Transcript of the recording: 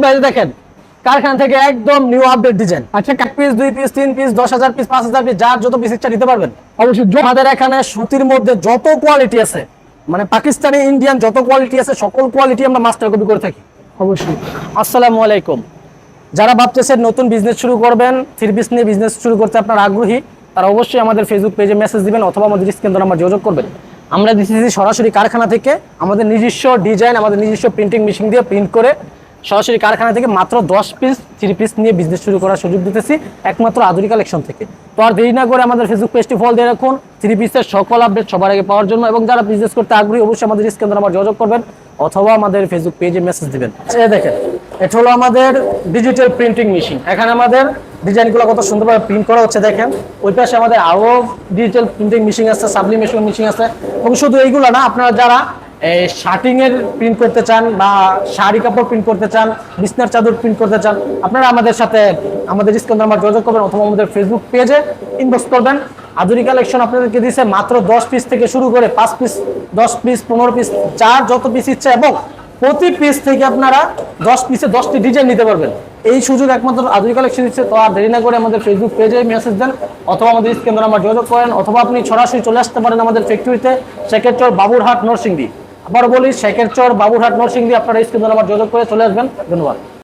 ভাই দেখেন কারখানা থেকে একদম নিউ আপডেট ডিজাইন। আচ্ছা, এক piece, 2 piece, 3 piece, 10,000 piece, 5,000 piece, যার যত পিস ইচ্ছা নিতে পারবেন। অবশ্যই আমাদের এখানে সুতির মধ্যে যত কোয়ালিটি আছে, মানে পাকিস্তানি, ইন্ডিয়ান যত কোয়ালিটি আছে, সকল কোয়ালিটি আমরা মাস্টার কপি করে থাকি। অবশ্যই। আসসালামু আলাইকুম। যারা ভাবতেছেন নতুন বিজনেস শুরু করবেন, 3 পিস নিয়ে বিজনেস শুরু করতে আপনার আগ্রহী, তারা অবশ্যই আমাদের ফেসবুক পেজে মেসেজ দিবেন অথবা আমাদের স্ক্রিন নাম্বার যোগাযোগ করবেন। আমরা দিচ্ছি সরাসরি কারখানা থেকে আমাদের নিজস্ব ডিজাইন, আমাদের নিজস্ব প্রিন্টিং মেশিন দিয়ে প্রিন্ট করে সরাসরি কারখানা থেকে মাত্র 10 পিস 3 পিস নিয়ে বিজনেস শুরু করার সুযোগ দিতেছি একমাত্র আধুনিক কালেকশন থেকে। তো আর দেরি না করে আমাদের ফেসবুক পেজটি ফলো দিয়ে রাখুন 3 পিসের সকল আপডেট সবার আগে পাওয়ার জন্য। এবং যারা বিজনেস করতে আগ্রহী অবশ্যই আমাদের স্ক্রিন নাম্বার যোগাযোগ করবেন অথবা আমাদের ফেসবুক পেজে মেসেজ দিবেন। এই দেখেন, এটা হলো আমাদের ডিজিটাল প্রিন্টিং মেশিন। এখানে আমাদের ডিজাইনগুলো কত সুন্দরভাবে প্রিন্ট করা হচ্ছে দেখেন। ওই পাশে আমাদের আরও ডিজিটাল প্রিন্টিং মেশিন আছে, সাবলিমেশন মেশিন আছে। এবং শুধু এইগুলো না, আপনারা যারা শার্টিং এর প্রিন্ট করতে চান বা শাড়ি কাপড় প্রিন্ট করতে চান, বিছনার চাদর প্রিন্ট করতে চান, আপনারা আমাদের সাথে আমাদের স্ক্রিন নাম্বার যোগাযোগ করবেন অথবা আমাদের ফেসবুক পেজে ইনবক্স করবেন। আধুনিক কালেকশন আপনাদেরকে দিয়েছে মাত্র 10 পিস থেকে শুরু করে 5 পিস, 10 পিস, 15 পিস, যার যত পিস ইচ্ছা, এবং প্রতি পিস থেকে আপনারা 10 পিসে 10টি ডিজাইন নিতে পারবেন। এই সুযোগ একমাত্র আধুনিক কালেকশন দিচ্ছে। তো আর দেরি না করে আমাদের ফেসবুক পেজে মেসেজ দেন অথবা আমাদের স্ক্রিন নাম্বার যোগাযোগ করেন অথবা আপনি সরাসরি চলে আসতে পারেন আমাদের ফ্যাক্টরিতে, শেখেরচর, বাবুরহাট, নরসিংদী। আবার বলি, শেখেরচর, বাবুরহাট, নরসিংদী। আপনারা স্ক্রিন নাম্বার যোগাযোগ করে চলে আসবেন। ধন্যবাদ।